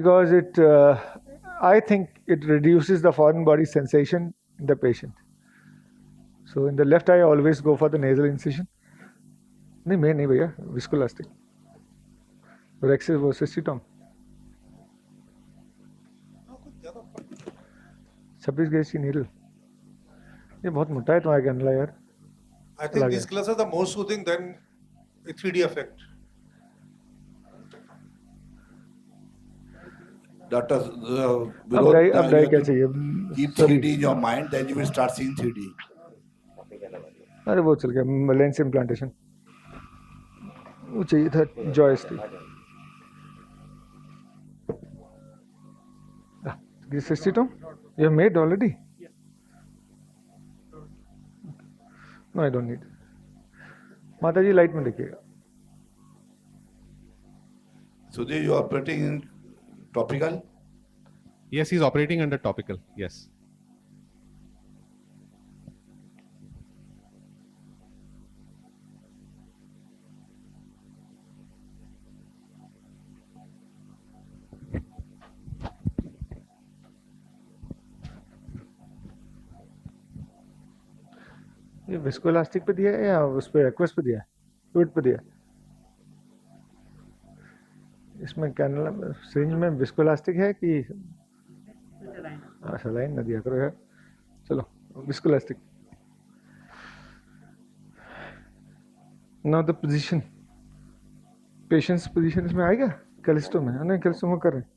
because I think it reduces the foreign body sensation in the patient. So in the left eye, I always go for the nasal incision. नहीं मैं नहीं भैया viscoelastic. Rexis versus Citom. 26 gauge की needle. ये बहुत मोटा है तुम्हारा कैनला यार. I think these glasses are more soothing than a 3D effect. Doctor, अब डाई क्या चाहिए? Keep 3D in your mind, then you will start seeing 3D. अरे वो चल गया लेंस इम्प्लांटेशन. वो चाहिए था joystick. This system you have made already? No, I don't need. माता जी लाइट में देखिएगा. Sudhir, you are operating in topical? Yes, he's operating under topical. Yes. ये विस्कोइलास्टिक पे दिया है या उस पे एक्वस पे दिया है? फ्लूइड पे दिया है. इसमें कैनला सिरिंज में विस्कोइलास्टिक है कि सलाइन ना दिया करो यार. चलो viscoelastic. Now the position. Patients position इसमें आएगा कैलिस्टो में. नहीं कैलिस्टो में कर रहे हैं.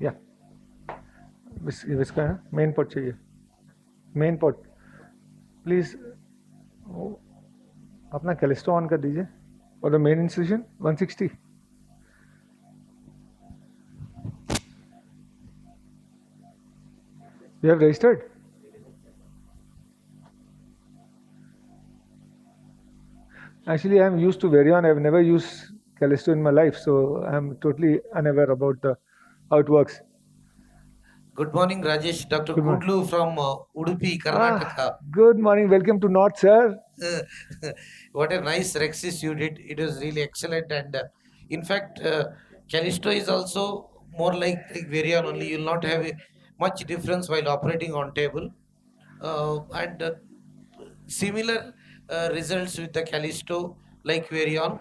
या इसका है मेन पॉट चाहिए. मेन पॉट प्लीज अपना कैलिस्टो ऑन कर दीजिए. और the main incision 160. You have registered? Actually, I am used to Varion. I have never used Callisto in my life, so I am totally unaware about how it works. Good morning, Rajesh. Dr. Good morning. Kudlu from Udupi, Karnataka. Good morning. Welcome to North, sir. What a nice Rexis you did. It was really excellent. And in fact, Callisto is also more like Varion only. You will not have much difference while operating on table. And similar results with the Callisto like Varion.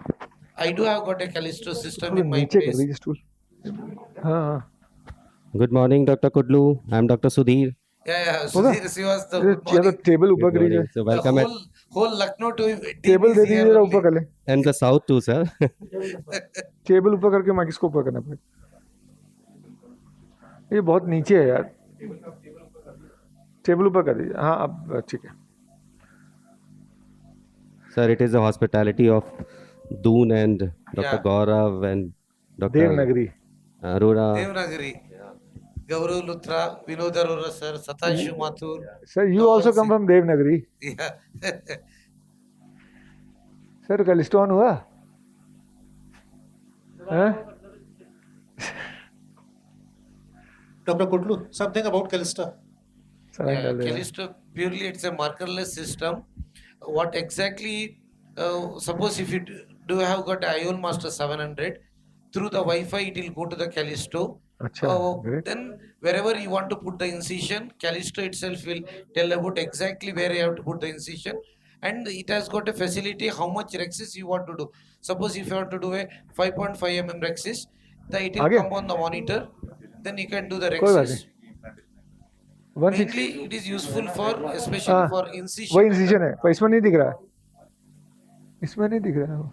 I do have got a Callisto system in my place. Good morning, Dr. Kudlu. I'm Dr. Sudhir. Yeah, Sudhir Srivastava. Good या तो morning. Table ऊपर Good करिए. morning. So welcome at Whole Lucknow to table दे दीजिए जरा ऊपर कर ले. and the south too, sir. Table ऊपर करके मैं किसको ऊपर करना पड़ेगा? ये बहुत नीचे है यार. टेबल ऊपर कर दीजिए. हाँ अब ठीक है. Sir, it is the hospitality of Doon and Dr. Yeah. Gaurav and Dr. Devanagari. Arora. Devnagari. Gaurav Luthra, Vinod Arora sir, Satanshu Mathur. Sir, you also come from Devanagari. Yeah. Sir Callisto on हुआ? हाँ? Dr. Kudlu, something about Callista. Saline डाल दे. Callisto, purely it's a markerless system. What exactly, suppose if you do have got IOL Master 700, through the Wi-Fi it will go to the Callisto. अच्छा, great. Then wherever you want to put the incision, Callisto itself will tell about exactly where you have to put the incision. And it has got a facility how much Rexis you want to do. Suppose if you want to do a 5.5 mm Rexis, then it will आगे? come on the monitor. Then you can do the कोई बात Rexis. नहीं. 160. Mainly it is useful for, especially हाँ, for incision. वही incision है पर इसमें नहीं दिख रहा. इसमें नहीं दिख रहा.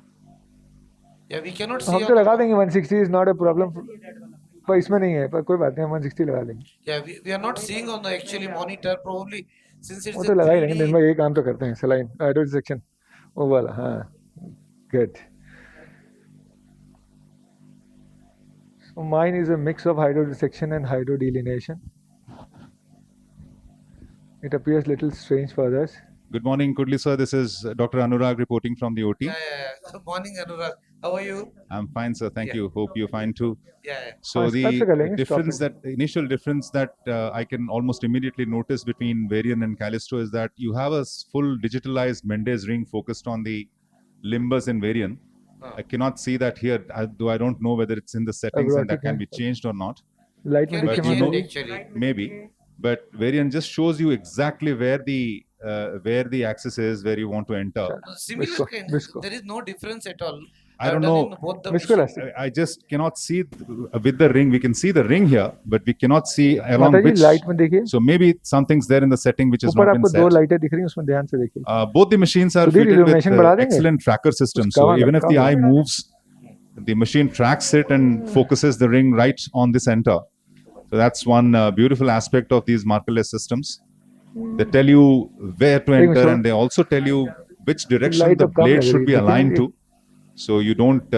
Yeah, we cannot see. हम तो लगा देंगे 160 is not a problem. पर इसमें नहीं है. पर कोई बात नहीं, हम 160 लगा देंगे. Yeah, we are not seeing on the actually monitor probably since it's वो a तो लगा ही देंगे. 3D. दिन में यही काम तो करते हैं. सलाइन हाइड्रोड सेक्शन वो वाला. हाँ, good. So mine is a mix of hydrodissection and hydrodelineation. It appears little strange for others. Good morning, Kudli sir. This is Dr. Anurag reporting from the OT. Good morning, Anurag. How are you? I'm fine, sir. Thank Yeah. you. Hope you're fine too. Yeah. So Skype से कर लेंगे, stop difference, it. that initial difference that I can almost immediately notice between Varian and Callisto is that you have a full digitalized Mendes ring focused on the limbus in Varian. I cannot see that here, though I don't know whether it's in the settings and that Aerotic can है. be changed or not. Light में Can be देखिए you know, changed actually. maybe, but Varian just shows you exactly where the axis is where you want to enter. Similar Visco, kind. Visco. There is no difference at all. I I've don't done know. in both the Visco machines. elastic. I just cannot see with the ring. We can see the ring here, but we cannot see along माता जी which. Light में देखिए. So maybe something's there in the setting which has ऊपर not been आपको दो set. लाइटें दिख रही हैं, उसमें ध्यान से देखिए. Both the machines are Sudhir, fitted with illumination बढ़ा देंगे? excellent tracker system. उसका So वहाँ even if लटका the हुआ eye है. moves, the machine tracks it and focuses the ring right on the center. So that's one beautiful aspect of these markerless systems. They tell you where to एक enter, minute. and they also tell you which direction light the अब कम blade लग should रही be है, ठीक है? aligned to. So you don't,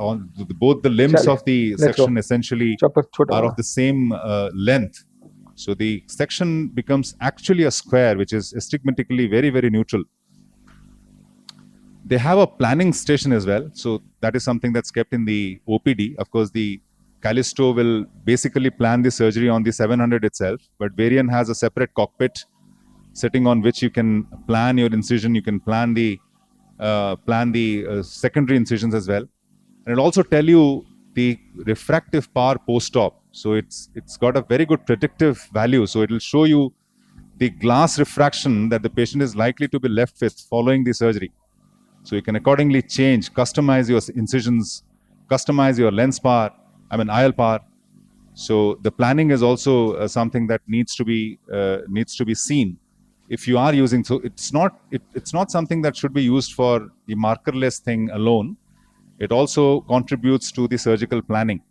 on both the limbs चले, of the let's go. section essentially chopper छोटा are वाला. of the same length. So the section becomes actually a square, which is astigmatically very, very neutral. They have a planning station as well. So that is something that's kept in the OPD. Of course, the Callisto will basically plan the surgery on the 700 itself, but Varian has a separate cockpit sitting on which you can plan your incision. You can plan the secondary incisions as well, and it'll also tell you the refractive power post-op. So it's got a very good predictive value. So it'll show you the glass refraction that the patient is likely to be left with following the surgery. So you can accordingly change, customize your incisions, customize your lens power, IL power. So the planning is also something that needs to be seen. If you are using, so it's not something that should be used for the markerless thing alone. It also contributes to the surgical planning.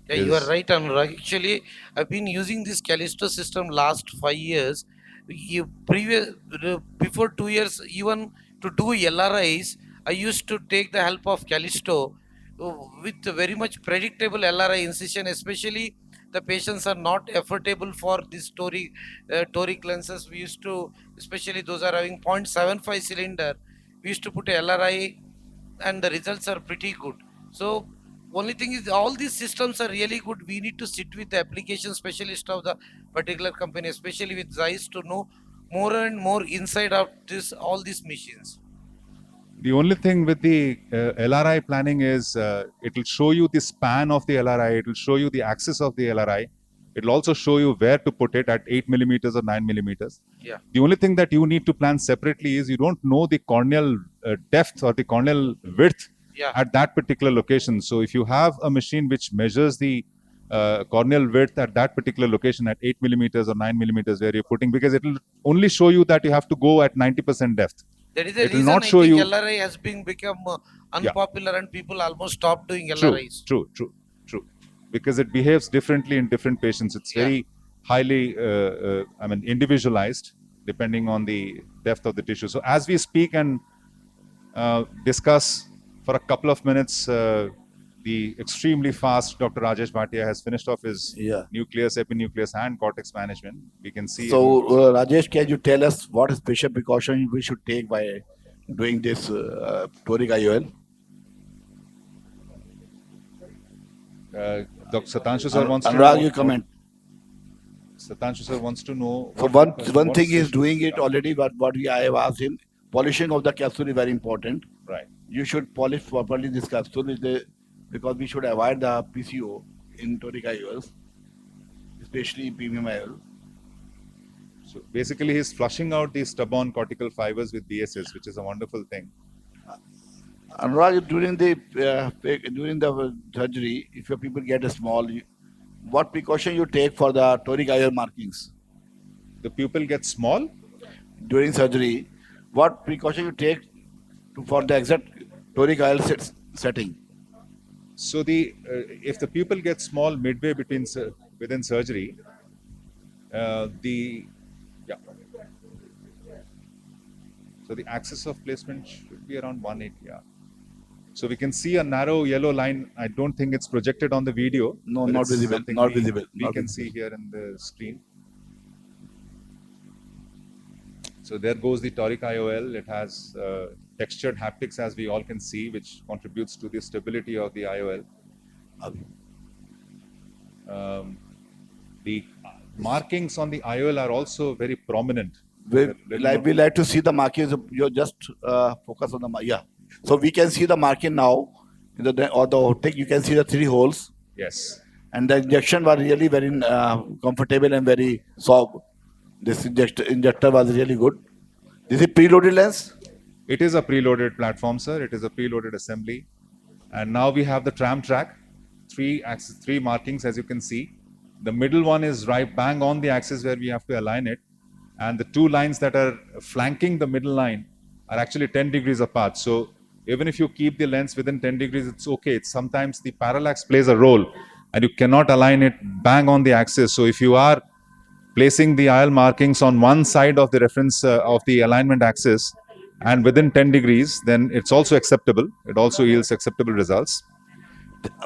Yeah, you are right, Anurag. Actually, I've been using this Callisto system last 5 years. Before 2 years, even to do LRIs, I used to take the help of Callisto with very much predictable LRI incision. Especially the patients are not affordable for this toric lenses. We used to, especially those are having 0.75 cylinder, we used to put a LRI, and the results are pretty good. So only thing is, all these systems are really good. We need to sit with the application specialist of the particular company, especially with Zeiss, to know more and more inside of all these machines. The only thing with the LRI planning is it will show you the span of the LRI. It will show you the axis of the LRI. It will also show you where to put it at 8 millimeters or 9 millimeters. Yeah. The only thing that you need to plan separately is you don't know the corneal depth or the corneal width at that particular location. So if you have a machine which measures the corneal width at that particular location at 8 millimeters or 9 millimeters where you're putting, because it will only show you that you have to go at 90% depth. That is the It will reason not I show think you. LRI has become unpopular, and people almost stopped doing True, LRIs. true. Because it behaves differently in different patients. It's very highly, individualized depending on the depth of the tissue. So as we speak and discuss for a couple of minutes, the extremely fast Dr. Rajesh Bhatia has finished off his nucleus, epinucleus, and cortex management. We can see. So, Rajesh, can you tell us what special precaution we should take by doing this toric IOL? Dr. Satanshu sir wants to Anurag, know. you comment. Satanshu sir wants to know. So one thing is doing it already, but I have asked him, polishing of the capsule is very important. Right. You should polish properly this capsule because we should avoid the PCO in toric IOLs, especially premium IOL. So basically, he's flushing out the stubborn cortical fibers with BSS, which is a wonderful thing. Anurag, during the surgery, if your people get a small, what precaution you take for the toric IOL markings? The pupil gets small? During surgery, what precaution you take for the exact toric IOL setting? So if the pupil gets small midway within surgery, so the axis of placement should be around 180. Yeah. So we can see a narrow yellow line. I don't think it's projected on the video. No, not visible. Not visible. We can see here in the screen. So there goes the toric IOL. It has textured haptics, as we all can see, which contributes to the stability of the IOL. The markings on the IOL are also very prominent. We like to see the markings. You just focus on the yeah. So we can see the marking now. Or the optic, you can see the 3 holes. Yes. And the injection was really very comfortable and very soft. This injector was really good. This is preloaded lens? It is a preloaded platform, sir. It is a preloaded assembly. And now we have the tram track, 3 markings, as you can see. The middle one is right bang on the axis where we have to align it. And the 2 lines that are flanking the middle line are actually 10 degrees apart. So even if you keep the lens within 10 degrees, it's okay. It's sometimes the parallax plays a role and you cannot align it bang on the axis. So if you are placing the IOL markings on one side of the reference of the alignment axis and within 10 degrees, then it's also acceptable. It also yields acceptable results.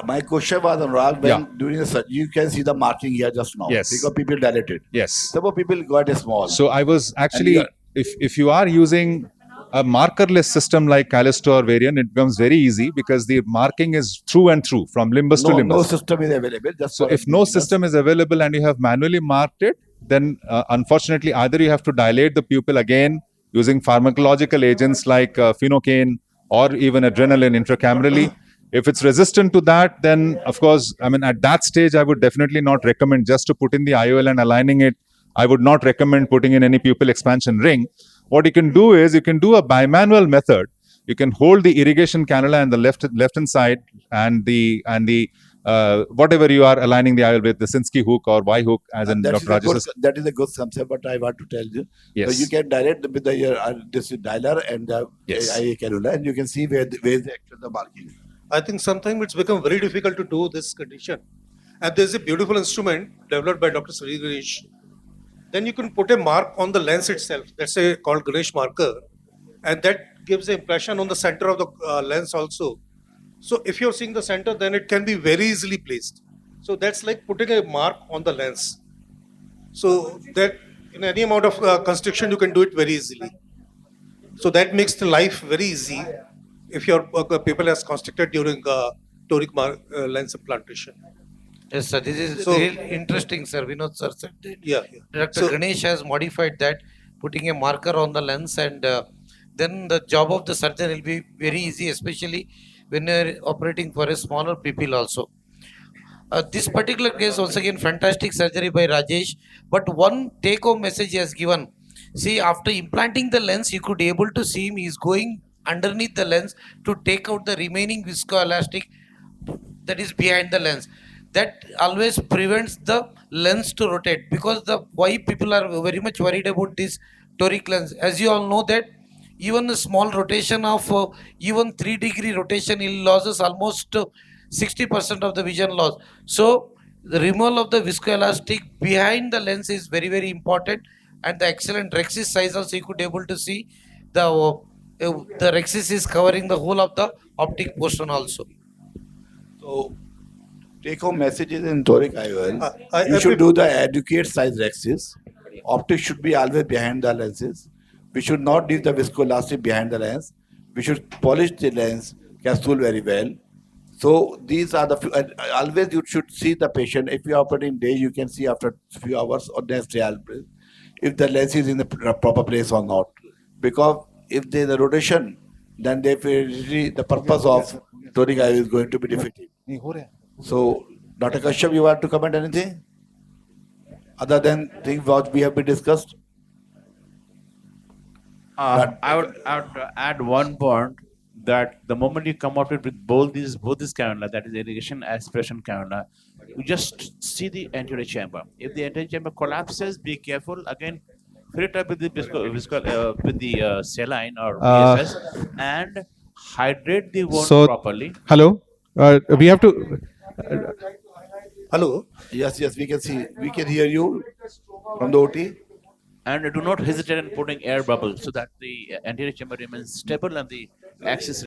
My question was, Anurag, when during the surgery, you can see the marking here just now. Yes. Because people dilated. Yes. Some people got a small. So I was actually, if you are using a markerless system like Callisto or Varian, it becomes very easy because the marking is through and through from limbus to limbus. No system is available. Just so if no system is available and you have manually marked it, then unfortunately either you have to dilate the pupil again using pharmacological agents like phenocaine or even adrenaline intracamerally. If it's resistant to that, then of course, I mean, at that stage, I would definitely not recommend just to put in the IOL and aligning it. I would not recommend putting in any pupil expansion ring. What you can do is you can do a bimanual method. You can hold the irrigation cannula on the left-hand side and the whatever you are aligning the IOL with, the Sinskey hook or Y hook, as in Dr. Rajesh. That is a good concept, but I want to tell you. Yes. So you can direct with this dialer and the eye cannula, and you can see where is actually the marking. I think sometimes it's become very difficult to do this condition. And there's a beautiful instrument developed by Dr. Rajesh. Then you can put a mark on the lens itself. That's called Ganesh marker. And that gives an impression on the center of the lens also. So if you're seeing the center, then it can be very easily placed. So that's like putting a mark on the lens. So that in any amount of constriction, you can do it very easily. So that makes the life very easy if your people has constricted during toric lens implantation. Yes, sir. This is real interesting, sir. Vinod sir said that. Yeah. Dr. Ganesh has modified that, putting a marker on the lens, and then the job of the surgeon will be very easy, especially when you're operating for a smaller pupil also. This particular case, once again, fantastic surgery by Rajesh. But one take-home message he has given. See, after implanting the lens, you could able to see him. He's going underneath the lens to take out the remaining viscoelastic that is behind the lens. That always prevents the lens to rotate, because why people are very much worried about this toric lens. As you all know that even a small rotation of even 3-degree rotation, it loses almost 60% of the vision loss. So the removal of the viscoelastic behind the lens is very, very important. And the excellent rexis size also, you could able to see the rexis is covering the whole of the optic portion also. So take-home messages in toric IOL. You should do the adequate size rexis. Optics should be always behind the lenses. We should not leave the viscoelastic behind the lens. We should polish the lens capsule very well. So these are the always you should see the patient. If you are operating day, you can see after a few hours or next day if the lens is in the proper place or not. Because if there is a rotation, then definitely the purpose of toric IOL is going to be defeated. So, Dr. Kashyap, you want to comment anything other than things what we have been discussed? I would add one point, that the moment you come out with both these cannula, that is irrigation aspiration cannula, you just see the anterior chamber. If the anterior chamber collapses, be careful. Again, fill it up with the saline or VSS and hydrate the wound properly. Hello, we have to. Hello. Yes, we can see. We can hear you from the OT. And do not hesitate in putting air bubbles so that the anterior chamber remains stable and the axis